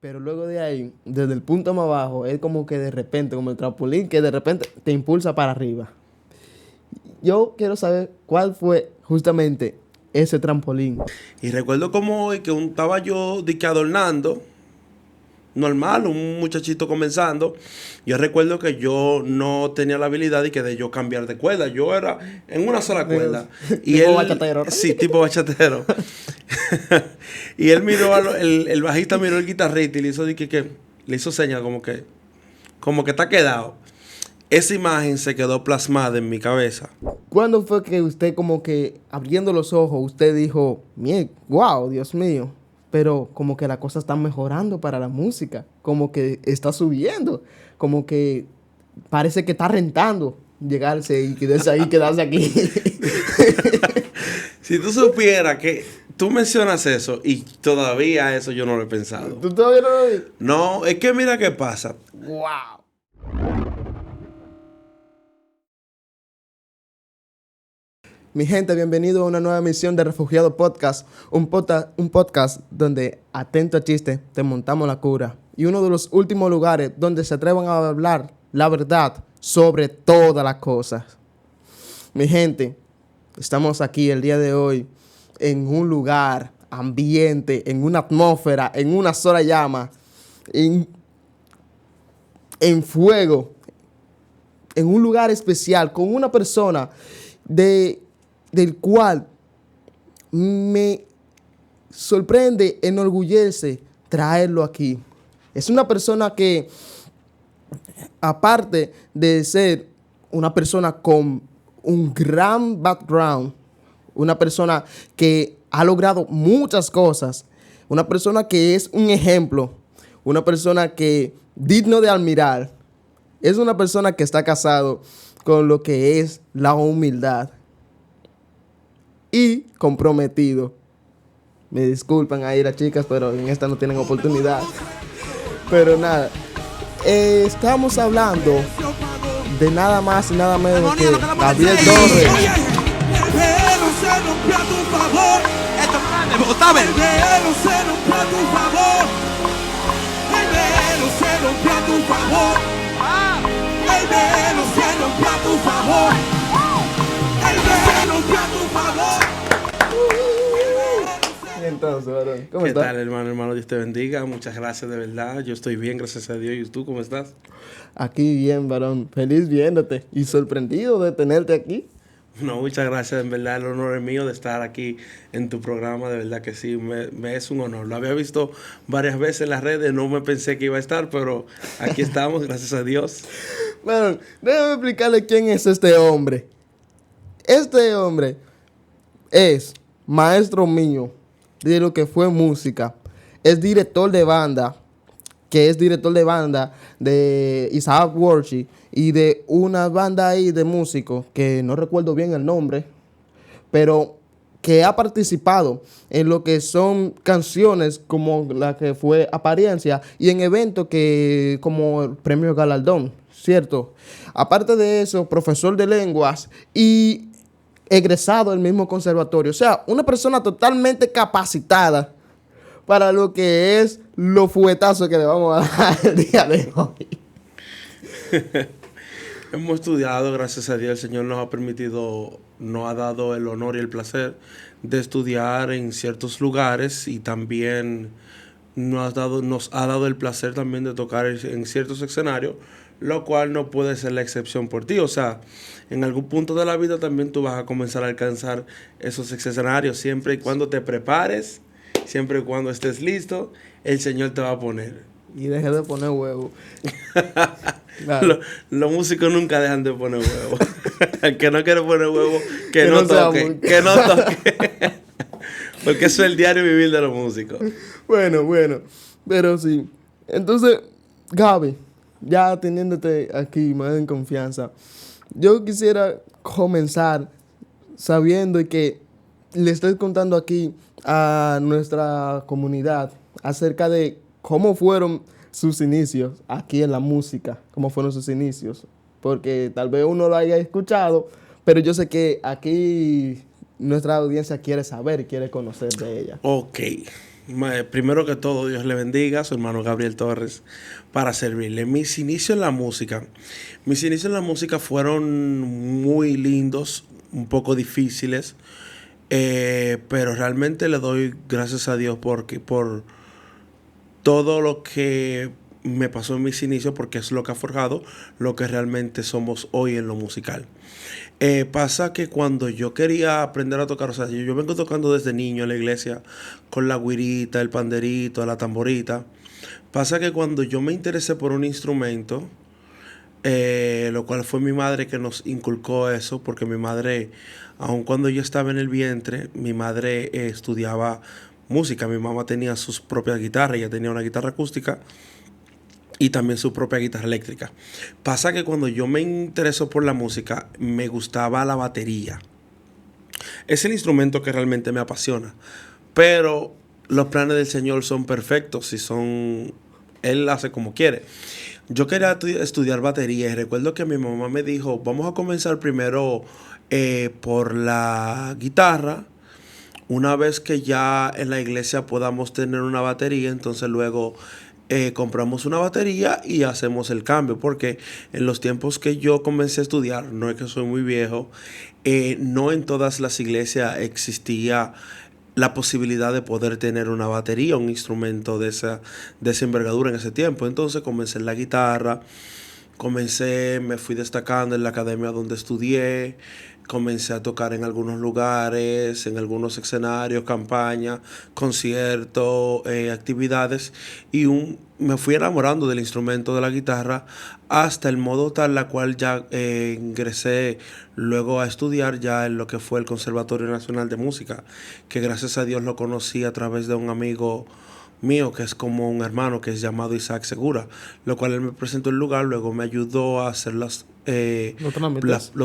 Pero luego de ahí, desde el punto más bajo, es como que de repente, como el trampolín, que de repente te impulsa para arriba. Yo quiero saber cuál fue justamente ese trampolín. Y recuerdo como hoy que estaba yo de que adornando, normal, un muchachito comenzando. Yo recuerdo que yo no tenía la habilidad de yo cambiar de cuerda. Yo era en una sola cuerda. Y Tipo él, bachatero. sí, tipo bachatero. Y él miró, el bajista miró el guitarrista y le hizo, le hizo señas como que está quedado. Esa imagen se quedó plasmada en mi cabeza. ¿Cuándo fue que usted como que abriendo los ojos, usted dijo, wow, Dios mío, pero como que la cosa está mejorando para la música, como que está subiendo, como que parece que está rentando llegarse y quedarse ahí, quedarse aquí? Si tú supieras que tú mencionas eso y todavía eso yo no lo he pensado. ¿Tú todavía no lo viste? No, es que mira qué pasa. Wow. Mi gente, bienvenido a una nueva emisión de Refugiado Podcast, un podcast donde, atento a chiste, te montamos la cura. Y uno de los últimos lugares donde se atrevan a hablar la verdad sobre todas las cosas. Mi gente, estamos aquí el día de hoy en un lugar, ambiente, en una atmósfera, en una sola llama, en fuego, en un lugar especial, con una persona del cual me sorprende, enorgullece traerlo aquí. Es una persona que, aparte de ser una persona con un gran background, una persona que ha logrado muchas cosas, una persona que es un ejemplo, una persona que digno de admirar, es una persona que está casado con lo que es la humildad y comprometido. Me disculpan ahí las chicas, pero en esta no tienen oportunidad. Pero nada, estamos hablando de nada más y nada menos que Gabriel Torres. Pero se rompió a tu favor. Esto es grande, Bogotá, el velo se rompió a tu favor. El velo se rompió a tu favor. El velo se rompió a tu favor. El velo rompió a tu favor. Y entonces, varón, ¿cómo ¿Qué estás? tal, hermano? Hermano, Dios te bendiga. Muchas gracias, de verdad. Yo estoy bien, gracias a Dios. ¿Y tú cómo estás? Aquí bien, varón. Feliz viéndote y sorprendido de tenerte aquí. No, muchas gracias. En verdad, el honor es mío de estar aquí en tu programa. De verdad que sí, me es un honor. Lo había visto varias veces en las redes. No me pensé que iba a estar, pero aquí estamos, gracias a Dios. Bueno, déjame explicarle quién es este hombre. Este hombre es maestro mío de lo que fue música. Es director de banda, de Isaac Worship y de una banda ahí de músicos que no recuerdo bien el nombre, pero que ha participado en lo que son canciones como la que fue Apariencia y en eventos que como el Premio Galardón, ¿cierto? Aparte de eso, profesor de lenguas y egresado del mismo conservatorio. O sea, una persona totalmente capacitada para lo que es los fuetazos que le vamos a dar el día de hoy. Hemos estudiado, gracias a Dios, el Señor nos ha dado el honor y el placer de estudiar en ciertos lugares y también nos ha dado el placer también de tocar en ciertos escenarios, lo cual no puede ser la excepción por ti. O sea, en algún punto de la vida también tú vas a comenzar a alcanzar esos escenarios siempre y cuando te prepares, siempre y cuando estés listo, el Señor te va a poner. Y deje de poner huevo. Claro. Los músicos nunca dejan de poner huevo. El que no quiere poner huevo, que no no sea toque. muy- Que no toque. Porque eso es el diario vivir de los músicos. Bueno. Pero sí. Entonces, Gaby, ya teniéndote aquí más en confianza, yo quisiera comenzar sabiendo que le estoy contando aquí a nuestra comunidad acerca de cómo fueron sus inicios aquí en la música, cómo fueron sus inicios, porque tal vez uno lo haya escuchado, pero yo sé que aquí nuestra audiencia quiere saber, quiere conocer de ella. Ok. Primero que todo, Dios le bendiga a su hermano Gabriel Torres para servirle. Mis inicios en la música fueron muy lindos, un poco difíciles, pero realmente le doy gracias a Dios por todo lo que me pasó en mis inicios, porque es lo que ha forjado lo que realmente somos hoy en lo musical. Pasa que cuando yo quería aprender a tocar, o sea, yo vengo tocando desde niño en la iglesia con la güirita, el panderito, la tamborita. Pasa que cuando yo me interesé por un instrumento, lo cual fue mi madre que nos inculcó eso, porque mi madre, aun cuando yo estaba en el vientre, mi madre estudiaba música. Mi mamá tenía sus propias guitarras, ella tenía una guitarra acústica y también su propia guitarra eléctrica. Pasa que cuando yo me interesó por la música, me gustaba la batería. Es el instrumento que realmente me apasiona. Pero los planes del Señor son perfectos y Él hace como quiere. Yo quería estudiar batería y recuerdo que mi mamá me dijo, vamos a comenzar primero por la guitarra. Una vez que ya en la iglesia podamos tener una batería, entonces luego compramos una batería y hacemos el cambio, porque en los tiempos que yo comencé a estudiar, no es que soy muy viejo, no en todas las iglesias existía la posibilidad de poder tener una batería, un instrumento de esa envergadura en ese tiempo. Entonces comencé en la guitarra, me fui destacando en la academia donde estudié, comencé a tocar en algunos lugares, en algunos escenarios, campañas, conciertos, actividades, y me fui enamorando del instrumento de la guitarra hasta el modo tal la cual ya ingresé luego a estudiar ya en lo que fue el Conservatorio Nacional de Música, que gracias a Dios lo conocí a través de un amigo mío, que es como un hermano, que es llamado Isaac Segura, lo cual él me presentó el lugar, luego me ayudó a hacer los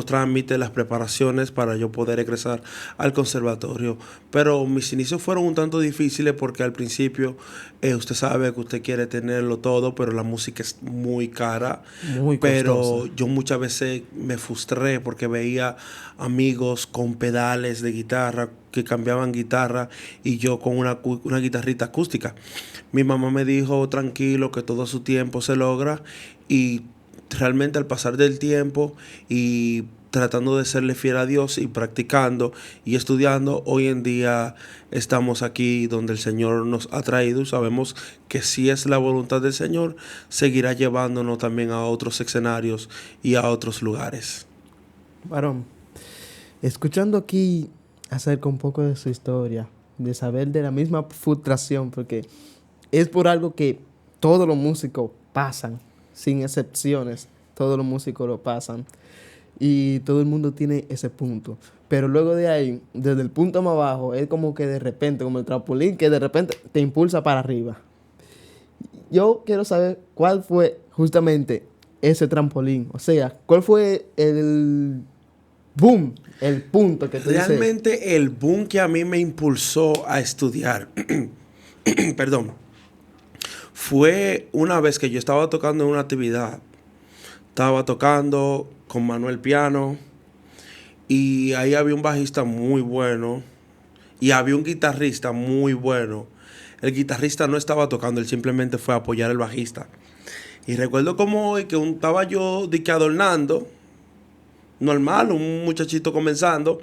trámites, las preparaciones para yo poder egresar al conservatorio. Pero mis inicios fueron un tanto difíciles porque al principio usted sabe que usted quiere tenerlo todo, pero la música es muy cara. Muy pero costosa. yo muchas veces me frustré porque veía amigos con pedales de guitarra que cambiaban guitarra y yo con una guitarrita acústica. Mi mamá me dijo, tranquilo, que todo a su tiempo se logra, y realmente al pasar del tiempo y tratando de serle fiel a Dios y practicando y estudiando, hoy en día estamos aquí donde el Señor nos ha traído, y sabemos que si es la voluntad del Señor, seguirá llevándonos también a otros escenarios y a otros lugares. Varón, escuchando aquí acerca un poco de su historia, de saber de la misma frustración, porque es por algo que todos los músicos pasan, sin excepciones, todos los músicos lo pasan y todo el mundo tiene ese punto. Pero luego de ahí, desde el punto más bajo, es como que de repente, como el trampolín, que de repente te impulsa para arriba. Yo quiero saber cuál fue justamente ese trampolín, o sea, cuál fue el boom, el punto que tú dices. Realmente el boom que a mí me impulsó a estudiar, perdón, fue una vez que yo estaba tocando en una actividad. Estaba tocando con Manuel Piano y ahí había un bajista muy bueno y había un guitarrista muy bueno. El guitarrista no estaba tocando, él simplemente fue a apoyar al bajista. Y recuerdo como hoy que estaba yo de que adornando, normal, un muchachito comenzando.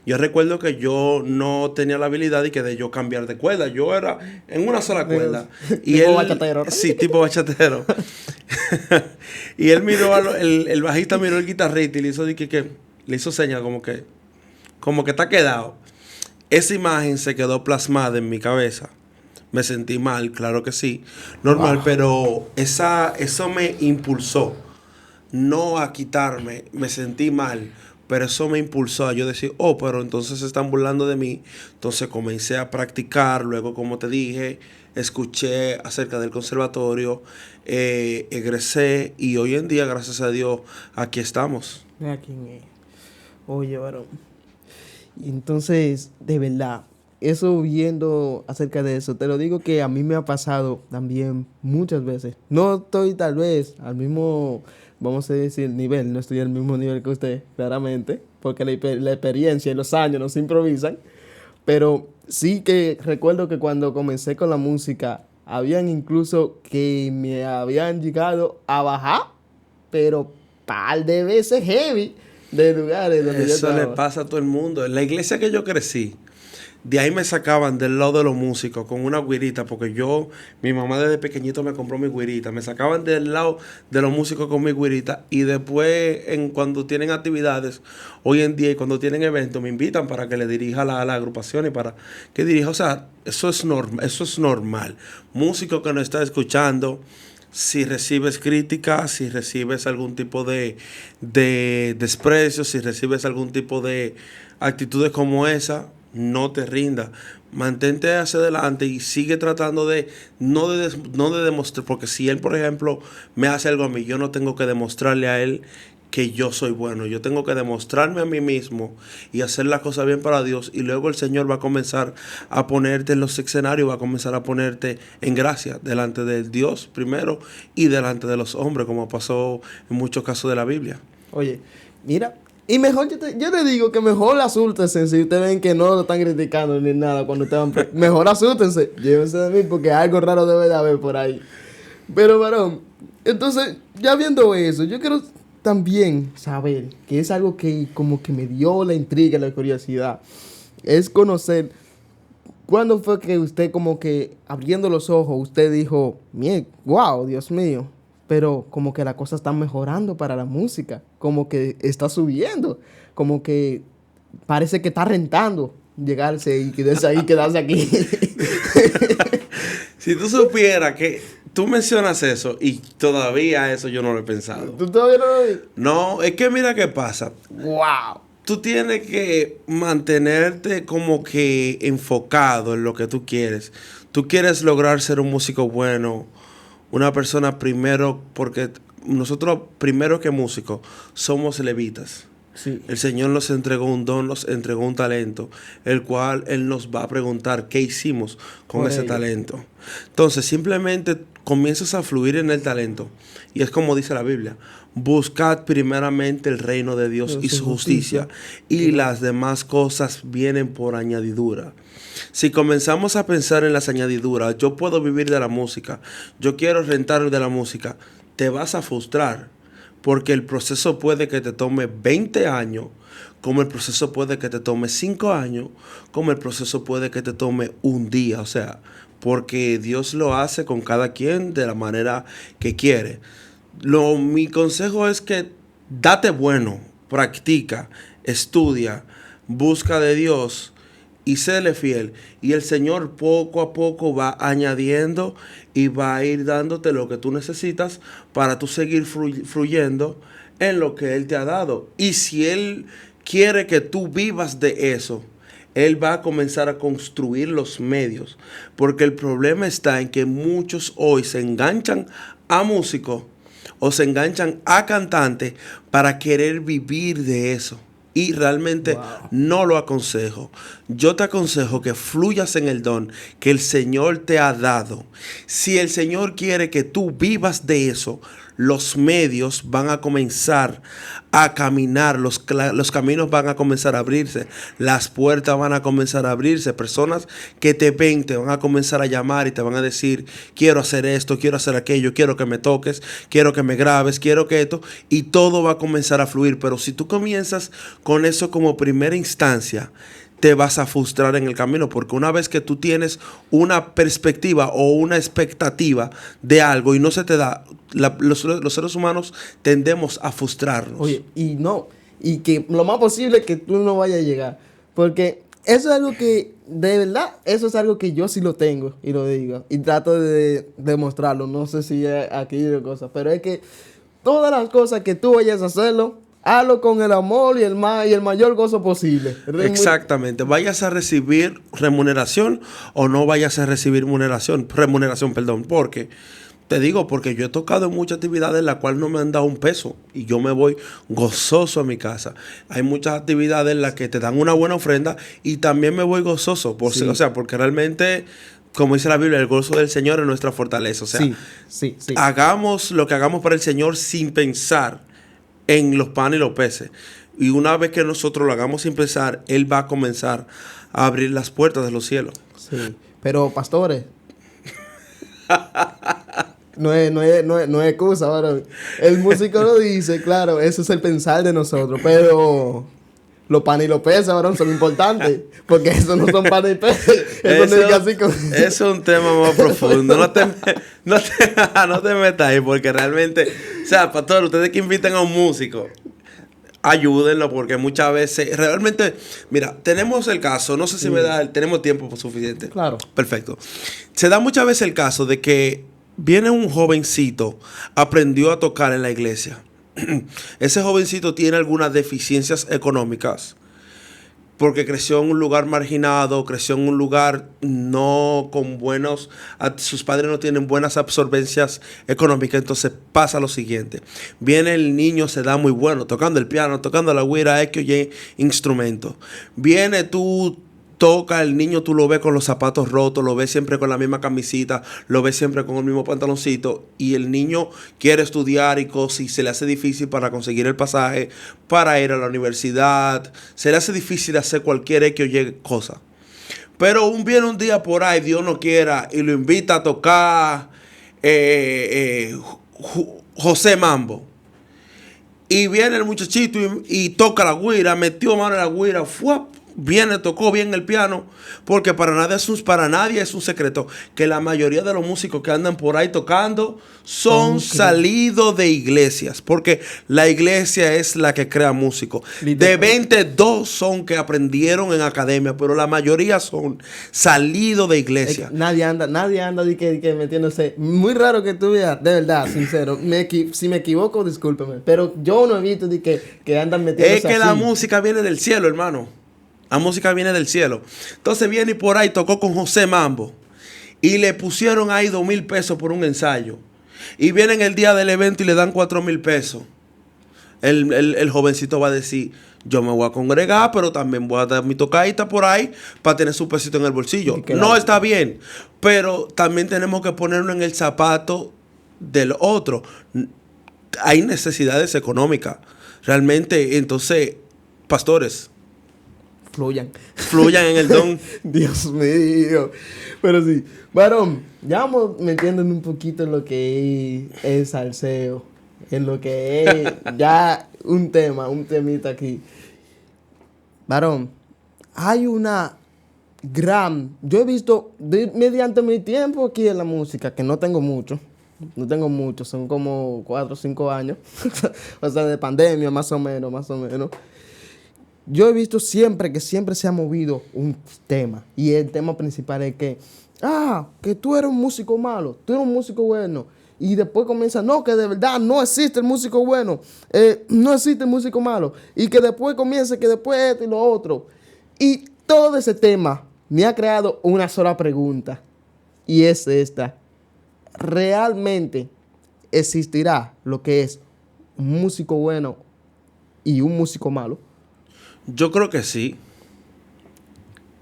Yo recuerdo que yo no tenía la habilidad de yo cambiar de cuerda. Yo era en una sola cuerda. Y tipo él, bachatero. Sí, tipo bachatero. Y él miró, el bajista miró el guitarrista y le hizo, le hizo señas como que está quedado. Esa imagen se quedó plasmada en mi cabeza. Me sentí mal, claro que sí. Normal, pero eso me impulsó. No a quitarme, me sentí mal, pero eso me impulsó a yo decir, pero entonces se están burlando de mí. Entonces comencé a practicar, luego como te dije, escuché acerca del conservatorio, egresé y hoy en día, gracias a Dios, aquí estamos. Mira quién es. Oye, varón. Y entonces, de verdad, eso viendo acerca de eso, te lo digo que a mí me ha pasado también muchas veces. No estoy tal vez al mismo, vamos a decir, nivel, no estoy al mismo nivel que usted, claramente, porque la experiencia y los años no se improvisan, pero sí que recuerdo que cuando comencé con la música, habían incluso que me habían llegado a bajar, pero par de veces heavy de lugares donde yo Eso le estaba. pasa a todo el mundo. En la iglesia que yo crecí, de ahí me sacaban del lado de los músicos con una güirita, porque mi mamá desde pequeñito me compró mi güirita. Me sacaban del lado de los músicos con mi güirita y después, cuando tienen actividades, hoy en día, y cuando tienen eventos, me invitan para que le dirija a la agrupación y para que dirija. O sea, eso es normal. Músico que no está escuchando, si recibes críticas, si recibes algún tipo de desprecio, si recibes algún tipo de actitudes como esa, no te rindas. Mantente hacia adelante y sigue tratando de no de demostrar, porque si él, por ejemplo, me hace algo a mí, yo no tengo que demostrarle a él que yo soy bueno. Yo tengo que demostrarme a mí mismo y hacer las cosas bien para Dios. Y luego el Señor va a comenzar a ponerte en los escenarios, va a comenzar a ponerte en gracia delante del Dios primero y delante de los hombres, como pasó en muchos casos de la Biblia. Oye, mira, y mejor yo te digo que mejor asústense si ustedes ven que no lo están criticando ni nada cuando ustedes van. Mejor asústense, llévense de mí porque algo raro debe de haber por ahí. Pero, varón, entonces, ya viendo eso, yo quiero también saber, que es algo que como que me dio la intriga, la curiosidad, es conocer cuándo fue que usted como que abriendo los ojos, usted dijo, wow, Dios mío, pero como que la cosa está mejorando para la música, como que está subiendo, como que parece que está rentando llegarse y quedarse ahí, quedarse aquí. Si tú supieras que tú mencionas eso y todavía eso yo no lo he pensado. ¿Tú todavía no lo ves? No, es que mira qué pasa. Wow. Tú tienes que mantenerte como que enfocado en lo que tú quieres. Tú quieres lograr ser un músico bueno, una persona primero, porque nosotros primero que músicos somos levitas. Sí. El Señor nos entregó un don, nos entregó un talento, el cual Él nos va a preguntar qué hicimos con Por ese ello. talento. Entonces, simplemente comienzas a fluir en el talento. Y es como dice la Biblia, buscad primeramente el reino de Dios y su justicia, y las demás cosas vienen por añadidura. Si comenzamos a pensar en las añadiduras, yo puedo vivir de la música, yo quiero rentar de la música, te vas a frustrar. Porque el proceso puede que te tome 20 años, como el proceso puede que te tome 5 años, como el proceso puede que te tome un día. O sea, porque Dios lo hace con cada quien de la manera que quiere. Mi consejo es que date bueno, practica, estudia, busca de Dios y séle fiel. Y el Señor poco a poco va añadiendo y va a ir dándote lo que tú necesitas para tú seguir fluyendo en lo que Él te ha dado. Y si Él quiere que tú vivas de eso, Él va a comenzar a construir los medios. Porque el problema está en que muchos hoy se enganchan a músicos o se enganchan a cantantes para querer vivir de eso. Y realmente no lo aconsejo. Yo te aconsejo que fluyas en el don que el Señor te ha dado. Si el Señor quiere que tú vivas de eso, los medios van a comenzar a caminar, los caminos van a comenzar a abrirse, las puertas van a comenzar a abrirse, personas que te ven te van a comenzar a llamar y te van a decir, quiero hacer esto, quiero hacer aquello, quiero que me toques, quiero que me grabes, quiero que esto, y todo va a comenzar a fluir. Pero si tú comienzas con eso como primera instancia, te vas a frustrar en el camino, porque una vez que tú tienes una perspectiva o una expectativa de algo y no se te da, los seres humanos tendemos a frustrarnos. Oye, y que lo más posible es que tú no vayas a llegar, porque eso es algo que, de verdad, eso es algo que yo sí lo tengo y lo digo, y trato de demostrarlo, no sé si es aquí o cosas, pero es que todas las cosas que tú vayas a hacerlo, hazlo con el amor y el mayor gozo posible. Exactamente. Vayas a recibir remuneración o no vayas a recibir remuneración, perdón, porque te digo, porque yo he tocado en muchas actividades en las cuales no me han dado un peso y yo me voy gozoso a mi casa. Hay muchas actividades en las que te dan una buena ofrenda y también me voy gozoso, Sí. O sea, porque realmente, como dice la Biblia, el gozo del Señor es nuestra fortaleza. O sea, sí. hagamos lo que hagamos para el Señor sin pensar en los panes y los peces. Y una vez que nosotros lo hagamos sin pensar, Él va a comenzar a abrir las puertas de los cielos. Sí. Pero, pastores, no es excusa, varón. El músico lo dice, claro, eso es el pensar de nosotros, pero los panes y los peces, varón, son importantes, porque eso no son panes y peces. Eso no es así como... Es un tema más profundo. No te metas ahí, porque realmente, o sea, pastor, ustedes que inviten a un músico, ayúdenlo, porque muchas veces, realmente, mira, tenemos el caso, no sé si tenemos tiempo suficiente. Claro. Perfecto. Se da muchas veces el caso de que viene un jovencito, aprendió a tocar en la iglesia. Ese jovencito tiene algunas deficiencias económicas, porque creció en un lugar marginado, creció en un lugar no con buenos, sus padres no tienen buenas absorbencias económicas. Entonces pasa lo siguiente: viene el niño, se da muy bueno tocando el piano, tocando la güira, X o Y instrumento. Viene tú, toca el niño, tú lo ves con los zapatos rotos, lo ves siempre con la misma camisita, lo ves siempre con el mismo pantaloncito, y el niño quiere estudiar y cosas, y se le hace difícil para conseguir el pasaje, para ir a la universidad, se le hace difícil hacer cualquier X o Y cosa. Pero viene un día por ahí, Dios no quiera, y lo invita a tocar José Mambo. Y viene el muchachito y toca la güira, metió mano en la güira, ¡fuap! Viene, tocó bien el piano, porque para nadie es un secreto que la mayoría de los músicos que andan por ahí tocando son salidos de iglesias, porque la iglesia es la que crea músicos. De 22 son que aprendieron en academia, pero la mayoría son salidos de iglesia. Nadie anda de que metiéndose. Muy raro que tú veas, de verdad, sincero. Si me equivoco, discúlpeme, pero yo no he visto de que andan metiéndose. Es que así. La música viene del cielo, hermano. La música viene del cielo. Entonces viene y por ahí tocó con José Mambo. Y le pusieron ahí 2,000 pesos por un ensayo. Y vienen el día del evento y le dan 4,000 pesos. El jovencito va a decir: yo me voy a congregar, pero también voy a dar mi tocadita por ahí para tener su pesito en el bolsillo. No está bien. Pero también tenemos que ponerlo en el zapato del otro. Hay necesidades económicas. Realmente, entonces, pastores, fluyan en el don. Dios mío. Pero sí, varón, ya vamos metiéndonos un poquito en lo que es salseo, en lo que es ya un temita aquí. Varón, hay una yo he visto mediante mi tiempo aquí en la música, que no tengo mucho, son como 4 o 5 años, o sea, de pandemia más o menos. Yo he visto que siempre se ha movido un tema. Y el tema principal es que tú eres un músico malo, tú eres un músico bueno. Y después comienza, no, que de verdad no existe el músico bueno, no existe el músico malo. Y que después comienza, que después esto y lo otro. Y todo ese tema me ha creado una sola pregunta. Y es esta: ¿realmente existirá lo que es un músico bueno y un músico malo? Yo creo que sí.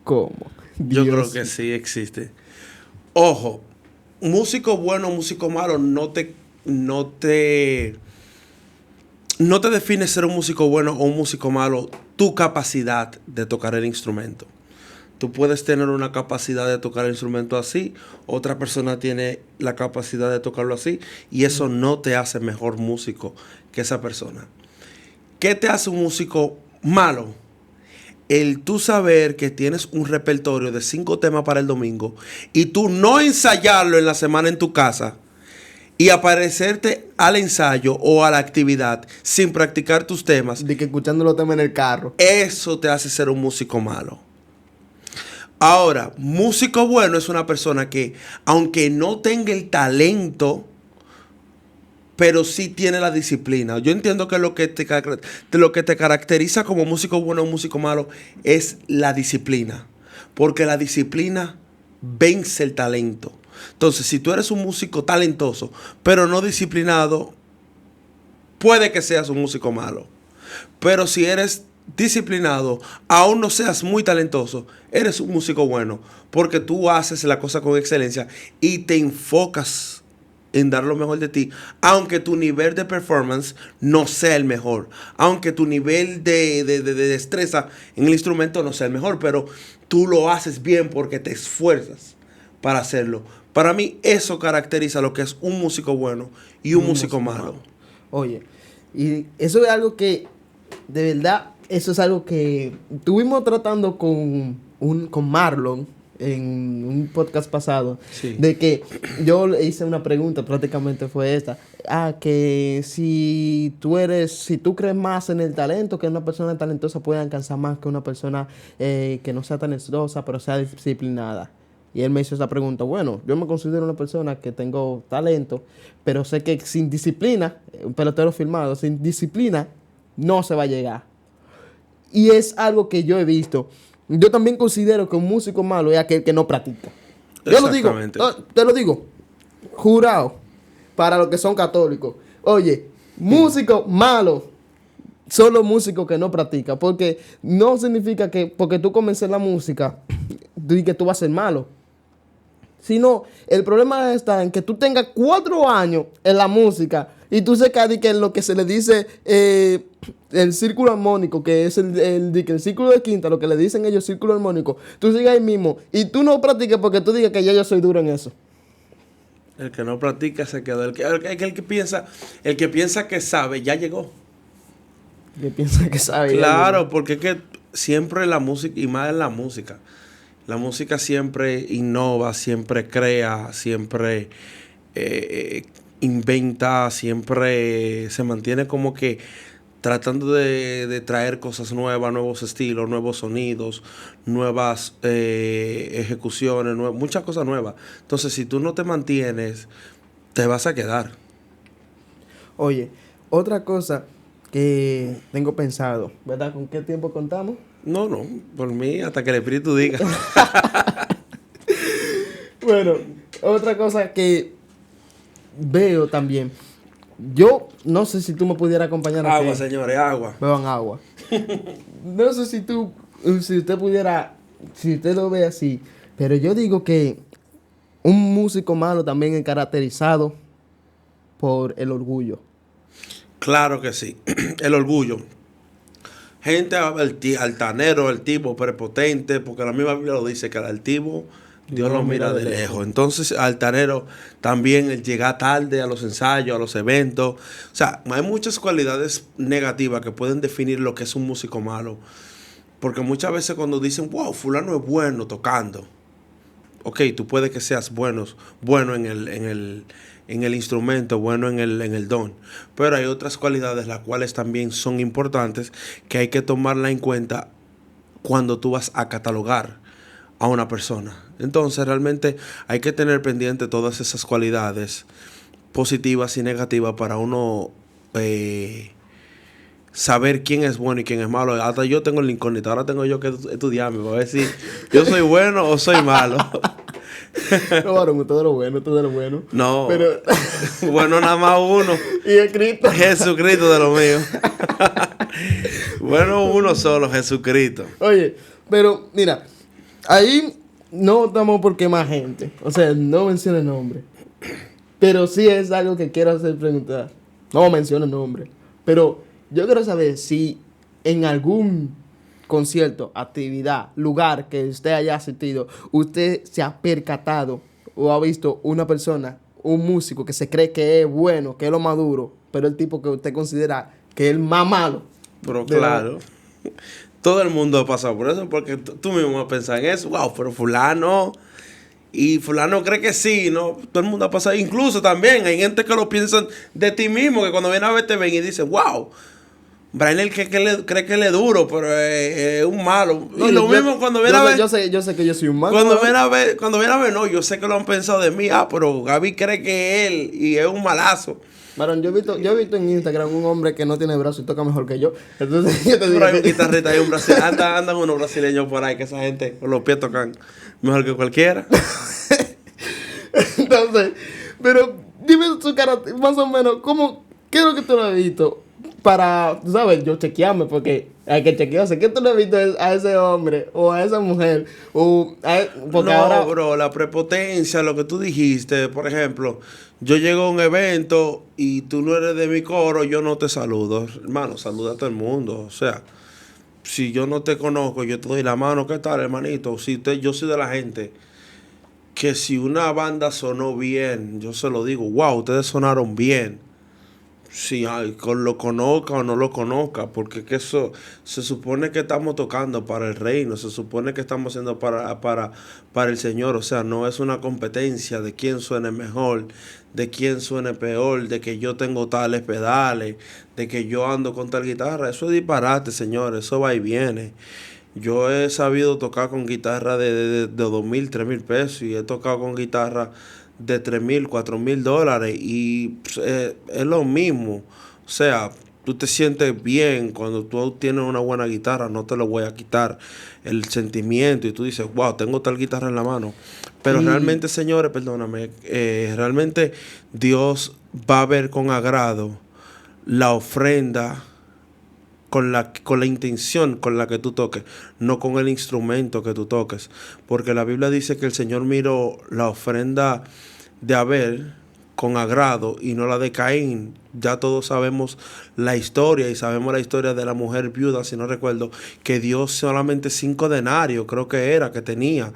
¿Cómo? Yo creo que sí existe. Ojo, músico bueno, músico malo, no te define ser un músico bueno o un músico malo tu capacidad de tocar el instrumento. Tú puedes tener una capacidad de tocar el instrumento así, otra persona tiene la capacidad de tocarlo así, y eso no te hace mejor músico que esa persona. ¿Qué te hace un músico malo? El tú saber que tienes un repertorio de 5 temas para el domingo y tú no ensayarlo en la semana en tu casa y aparecerte al ensayo o a la actividad sin practicar tus temas. De que escuchando los temas en el carro. Eso te hace ser un músico malo. Ahora, músico bueno es una persona que, aunque no tenga el talento, pero sí tiene la disciplina. Yo entiendo que lo que te caracteriza como músico bueno o músico malo es la disciplina. Porque la disciplina vence el talento. Entonces, si tú eres un músico talentoso, pero no disciplinado, puede que seas un músico malo. Pero si eres disciplinado, aún no seas muy talentoso, eres un músico bueno. Porque tú haces la cosa con excelencia y te enfocas en dar lo mejor de ti, aunque tu nivel de performance no sea el mejor, aunque tu nivel de destreza en el instrumento no sea el mejor, pero tú lo haces bien porque te esfuerzas para hacerlo. Para mí eso caracteriza lo que es un músico bueno y un músico malo. Oye, y eso es algo que, de verdad, eso es algo que estuvimos tratando con Marlon en un podcast pasado, Sí. de que yo le hice una pregunta, prácticamente fue esta, que si tú crees más en el talento, que una persona talentosa puede alcanzar más que una persona que no sea tan exitosa, pero sea disciplinada. Y él me hizo esa pregunta. Bueno, yo me considero una persona que tengo talento, pero sé que sin disciplina, un pelotero firmado, sin disciplina, no se va a llegar. Y es algo que yo he visto. Yo también considero que un músico malo es aquel que no practica. Yo lo digo, Exactamente. te lo digo, jurado, para los que son católicos. Oye, músico malo son los músicos que no practican, porque no significa que porque tú comiences la música, que tú vas a ser malo. Sino, el problema está en que tú tengas 4 años en la música y tú se caes que en lo que se le dice el círculo armónico, que es el círculo de quinta, lo que le dicen ellos círculo armónico, tú sigas ahí mismo y tú no practiques porque tú digas que ya yo soy duro en eso. El que no practica se quedó. El que piensa que sabe, ya llegó. Que piensa que sabe. Claro, porque es que siempre la música, y más en la música siempre innova, siempre crea, siempre inventa, siempre se mantiene como que tratando de traer cosas nuevas, nuevos estilos, nuevos sonidos, nuevas ejecuciones, muchas cosas nuevas. Entonces, si tú no te mantienes, te vas a quedar. Oye, otra cosa que tengo pensado, ¿verdad? ¿Con qué tiempo contamos? No, por mí, hasta que el espíritu diga. Bueno, otra cosa que veo también. Yo no sé si tú me pudieras acompañar a Agua, que señores, agua. beban agua. No sé si usted pudiera, si usted lo ve así, pero yo digo que un músico malo también es caracterizado por el orgullo. Claro que sí. El orgullo. Gente altanero, el tipo prepotente, porque la misma Biblia lo dice, que al altivo Dios lo mira de lejos. Entonces, altanero también, el llegar tarde a los ensayos, a los eventos. O sea, hay muchas cualidades negativas que pueden definir lo que es un músico malo. Porque muchas veces cuando dicen, wow, fulano es bueno tocando. Ok, tú puedes que seas bueno en el instrumento, bueno en el don. Pero hay otras cualidades las cuales también son importantes que hay que tomarla en cuenta cuando tú vas a catalogar a una persona. Entonces realmente hay que tener pendiente todas esas cualidades positivas y negativas para uno saber quién es bueno y quién es malo. Hasta yo tengo el incógnito, ahora tengo yo que estudiarme para ver si yo soy bueno o soy malo. No, varón, usted de lo bueno. No, pero bueno, nada más uno. y el Cristo. Jesucristo de lo mío. Bueno, uno solo, Jesucristo. Oye, pero mira, ahí no estamos por quemar gente. O sea, no mencione nombre. Pero sí es algo que quiero hacer preguntar. No mencione nombre. Pero yo quiero saber si en algún concierto, actividad, lugar que usted haya asistido, usted se ha percatado o ha visto una persona, un músico que se cree que es bueno, que es lo más duro, pero el tipo que usted considera que es el más malo. Pero claro, todo el mundo ha pasado por eso, porque tú mismo vas a pensar en eso. Wow, pero fulano, y fulano cree que sí, ¿no? Todo el mundo ha pasado. Incluso también hay gente que lo piensan de ti mismo, que cuando viene a ver te ven y dicen, wow, Brainer cree que él es duro, pero es un malo. No, y lo mismo cuando viene a ver. Yo sé que yo soy un malo. Cuando viene a ver, no, yo sé que lo han pensado de mí. Pero Gaby cree que él y es un malazo. Varón, yo he visto en Instagram un hombre que no tiene brazo y toca mejor que yo. Entonces yo te digo. Pero hay un guitarrista, hay un brasileño. Andan unos brasileños por ahí que esa gente con los pies tocan mejor que cualquiera. Entonces, pero dime su carácter, más o menos, ¿qué es lo que tú lo has visto? Para, tú sabes, yo chequearme, porque Hay que chequearse. ¿Qué tú le has visto a ese hombre o a esa mujer? Porque No, ahora... bro, la prepotencia, lo que tú dijiste, por ejemplo, yo llego a un evento y tú no eres de mi coro, yo no te saludo. Hermano, saluda a todo el mundo. O sea, si yo no te conozco, yo te doy la mano, ¿qué tal, hermanito? Yo soy de la gente que si una banda sonó bien, yo se lo digo, wow, ustedes sonaron bien. Si lo conozca o no lo conozca, porque que eso se supone que estamos tocando para el reino, se supone que estamos haciendo para el Señor, o sea, no es una competencia de quién suene mejor, de quién suene peor, de que yo tengo tales pedales, de que yo ando con tal guitarra, eso es disparate, señores, eso va y viene. Yo he sabido tocar con guitarra de 2,000, 3,000 pesos y he tocado con guitarra de 3,000, 4,000 dólares y pues, es lo mismo. O sea, tú te sientes bien cuando tú tienes una buena guitarra, no te lo voy a quitar el sentimiento y tú dices, wow, tengo tal guitarra en la mano. Pero Y realmente, señores, perdóname, realmente Dios va a ver con agrado la ofrenda con la intención con la que tú toques, no con el instrumento que tú toques. Porque la Biblia dice que el Señor miró la ofrenda de Abel con agrado y no la de Caín. Ya todos sabemos la historia y sabemos la historia de la mujer viuda, si no recuerdo, que dio solamente 5 denarios, creo que era, que tenía.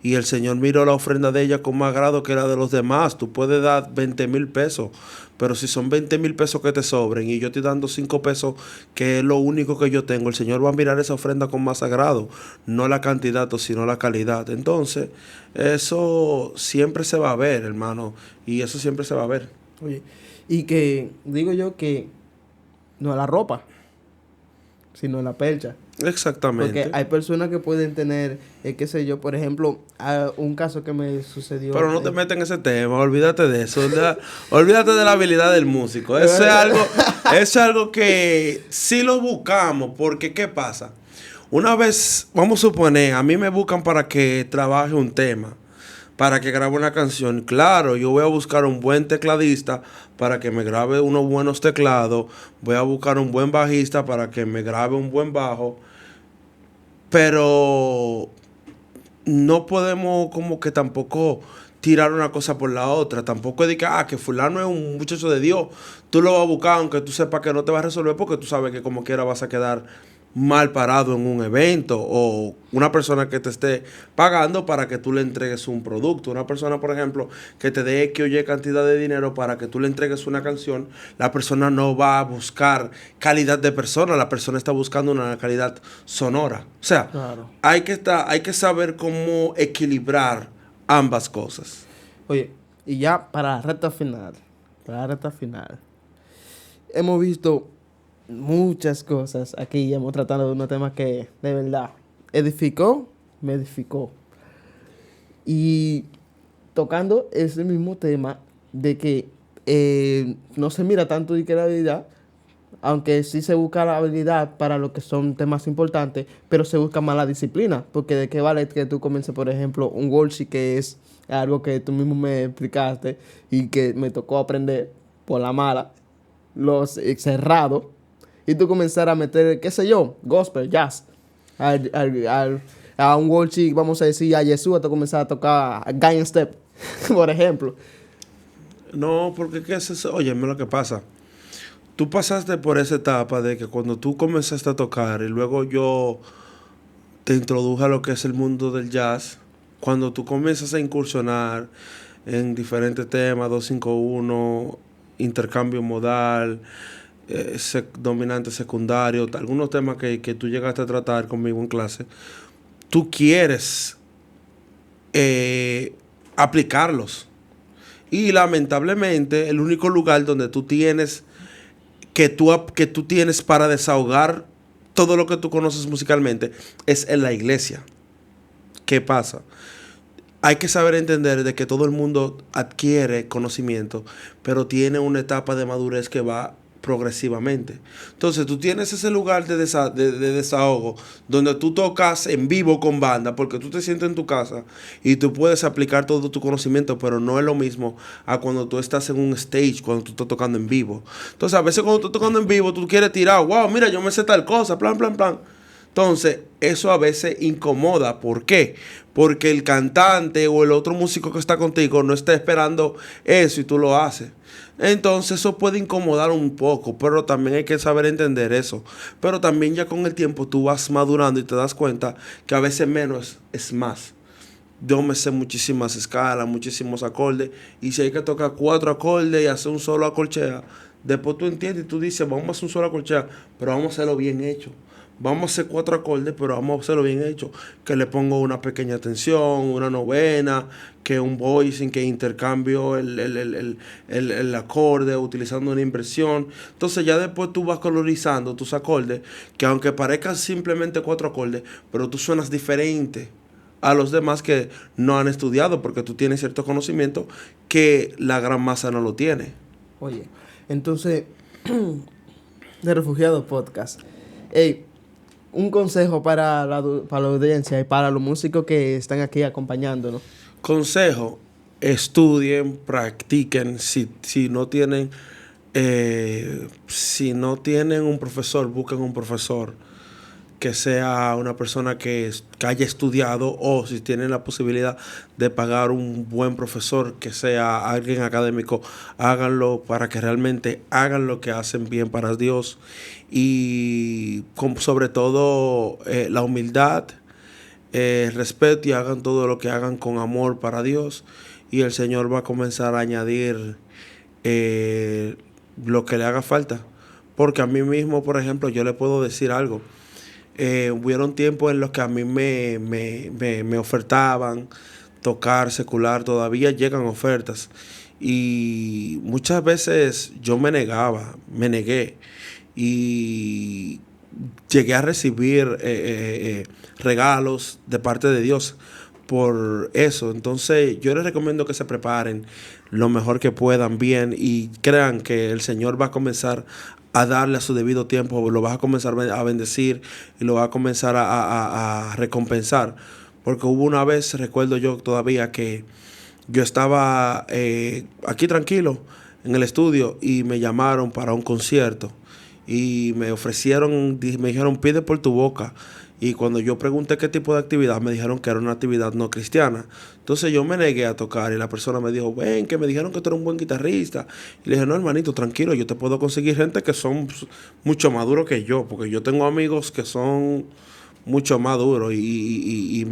Y el Señor miró la ofrenda de ella con más agrado que la de los demás. Tú puedes dar 20,000 pesos, pero si son 20,000 pesos que te sobren y yo estoy dando 5 pesos, que es lo único que yo tengo, el Señor va a mirar esa ofrenda con más agrado, no la cantidad, sino la calidad. Entonces, eso siempre se va a ver, hermano, y eso siempre se va a ver. oye, y que digo yo que no es la ropa, sino la percha. Exactamente. Porque hay personas que pueden tener, qué sé yo, por ejemplo, un caso que me sucedió. Pero no te metas en ese tema, olvídate de eso, olvídate de la habilidad del músico. Eso es algo que sí lo buscamos, porque ¿qué pasa? Una vez, vamos a suponer, a mí me buscan para que trabaje un tema, para que grabe una canción. Claro, yo voy a buscar un buen tecladista para que me grabe unos buenos teclados, voy a buscar un buen bajista para que me grabe un buen bajo, pero no podemos como que tampoco tirar una cosa por la otra. Tampoco es de que fulano es un muchacho de Dios. Tú lo vas a buscar aunque tú sepas que no te va a resolver porque tú sabes que como quiera vas a quedar mal parado en un evento o una persona que te esté pagando para que tú le entregues un producto. Una persona, por ejemplo, que te dé X o Y cantidad de dinero para que tú le entregues una canción, la persona no va a buscar calidad de persona, la persona está buscando una calidad sonora. O sea, Claro. hay que saber cómo equilibrar ambas cosas. Oye, y ya para la recta final, hemos visto muchas cosas aquí, hemos tratado de unos temas que de verdad me edificó. Y tocando ese mismo tema de que no se mira tanto de que la habilidad, aunque sí se busca la habilidad para lo que son temas importantes, pero se busca más la disciplina, porque de qué vale que tú comiences, por ejemplo, un worship, que es algo que tú mismo me explicaste y que me tocó aprender por la mala, los cerrados, y tú comenzar a meter, qué sé yo, gospel, jazz, a un worship, vamos a decir, a Jesús, tú comenzar a tocar Giant Step, por ejemplo. No, porque qué es eso. Óyeme lo que pasa. Tú pasaste por esa etapa de que cuando tú comenzaste a tocar y luego yo te introduje a lo que es el mundo del jazz, cuando tú comienzas a incursionar en diferentes temas, 2-5-1, intercambio modal, dominante secundario, algunos temas que tú llegaste a tratar conmigo en clase, tú quieres aplicarlos. Y lamentablemente el único lugar donde tú tienes que tú tienes para desahogar todo lo que tú conoces musicalmente es en la iglesia. ¿Qué pasa? Hay que saber entender de que todo el mundo adquiere conocimiento, pero tiene una etapa de madurez que va progresivamente. Entonces tú tienes ese lugar de desahogo donde tú tocas en vivo con banda porque tú te sientes en tu casa y tú puedes aplicar todo tu conocimiento, pero no es lo mismo a cuando tú estás en un stage, cuando tú estás tocando en vivo. Entonces a veces cuando tú estás tocando en vivo tú quieres tirar, wow, mira, yo me sé tal cosa, plan, plan, plan. Entonces, eso a veces incomoda. ¿Por qué? Porque el cantante o el otro músico que está contigo no está esperando eso y tú lo haces. Entonces, eso puede incomodar un poco, pero también hay que saber entender eso. Pero también ya con el tiempo tú vas madurando y te das cuenta que a veces menos es más. Yo me sé muchísimas escalas, muchísimos acordes, y si hay que tocar 4 acordes y hacer un solo acorchea, después tú entiendes y tú dices, vamos a hacer un solo acorchea, pero vamos a hacerlo bien hecho. Vamos a hacer 4 acordes, pero vamos a hacerlo bien hecho. Que le pongo una pequeña tensión, una novena, que un voicing, que intercambio el acorde utilizando una inversión. Entonces ya después tú vas colorizando tus acordes, que aunque parezcan simplemente 4 acordes, pero tú suenas diferente a los demás que no han estudiado, porque tú tienes cierto conocimiento que la gran masa no lo tiene. Oye, entonces, de Refugiado Podcast, hey, un consejo para la audiencia y para los músicos que están aquí acompañándonos. Consejo, estudien, practiquen. Si no tienen un profesor, busquen un profesor que sea una persona que haya estudiado, o si tienen la posibilidad de pagar un buen profesor que sea alguien académico, háganlo para que realmente hagan lo que hacen bien para Dios, y sobre todo la humildad, respeto, y hagan todo lo que hagan con amor para Dios, y el Señor va a comenzar a añadir lo que le haga falta. Porque a mí mismo, por ejemplo, yo le puedo decir algo. Hubieron tiempos en los que a mí me ofertaban tocar secular, todavía llegan ofertas, y muchas veces yo me negué, y llegué a recibir regalos de parte de Dios por eso. Entonces yo les recomiendo que se preparen lo mejor que puedan bien, y crean que el Señor va a comenzar a darle a su debido tiempo, lo vas a comenzar a bendecir y lo va a comenzar a recompensar. Porque hubo una vez, recuerdo yo todavía, que yo estaba aquí tranquilo en el estudio y me llamaron para un concierto y me dijeron, pide por tu boca. Y cuando yo pregunté qué tipo de actividad, me dijeron que era una actividad no cristiana. Entonces yo me negué a tocar, y la persona me dijo, ven, que me dijeron que tú eres un buen guitarrista. Y le dije, no, hermanito, tranquilo, yo te puedo conseguir gente que son mucho más duros que yo, porque yo tengo amigos que son mucho más duros. Y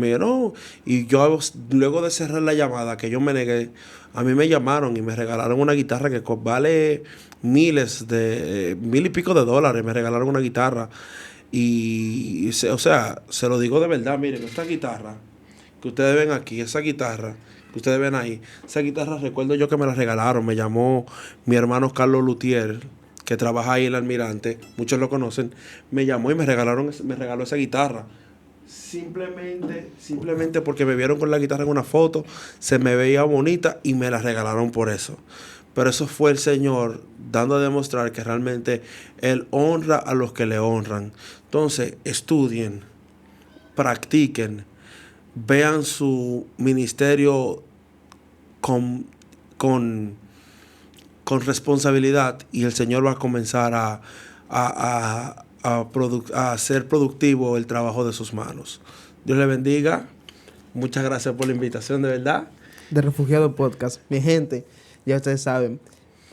yo luego de cerrar la llamada, que yo me negué, a mí me llamaron y me regalaron una guitarra que vale $1,000 y pico de dólares. Me regalaron una guitarra. O sea, se lo digo de verdad, miren, esta guitarra que ustedes ven aquí, esa guitarra que ustedes ven ahí, esa guitarra recuerdo yo que me la regalaron. Me llamó mi hermano Carlos Luthier, que trabaja ahí en el Almirante, muchos lo conocen, me llamó y me regaló esa guitarra. Simplemente porque me vieron con la guitarra en una foto, se me veía bonita y me la regalaron por eso. Pero eso fue el Señor dando a demostrar que realmente Él honra a los que le honran. Entonces, estudien, practiquen, vean su ministerio con responsabilidad, y el Señor va a comenzar a hacer productivo el trabajo de sus manos. Dios le bendiga. Muchas gracias por la invitación, de verdad. De Refugiado Podcast, mi gente, ya ustedes saben,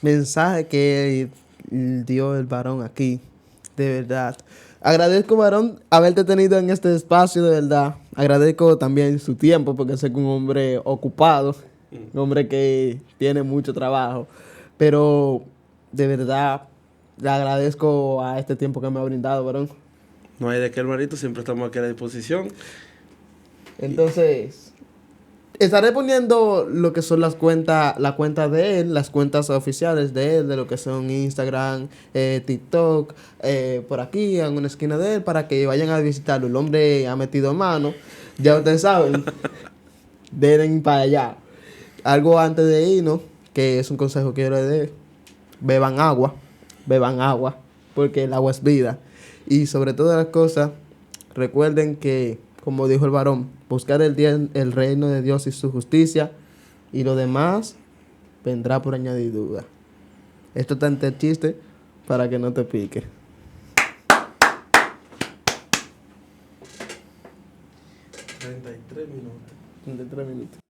mensaje que dio el varón aquí, de verdad. Agradezco, varón, haberte tenido en este espacio, de verdad. Agradezco también su tiempo, porque sé que un hombre ocupado, un hombre que tiene mucho trabajo, pero de verdad le agradezco a este tiempo que me ha brindado, varón. No hay de qué, hermanito, siempre estamos aquí a la disposición. Entonces, estaré poniendo lo que son la cuenta de él, las cuentas oficiales de él, de lo que son Instagram, TikTok, por aquí, en una esquina de él, para que vayan a visitarlo. El hombre ha metido mano, ya ustedes saben, den para allá. Algo antes de irnos, que es un consejo que yo le dé, beban agua, beban agua, porque el agua es vida. Y sobre todas las cosas, recuerden que, como dijo el varón, buscar el reino de Dios y su justicia, y lo demás vendrá por añadidura. Esto está entre chiste para que no te pique. 33 minutos. 33 minutos.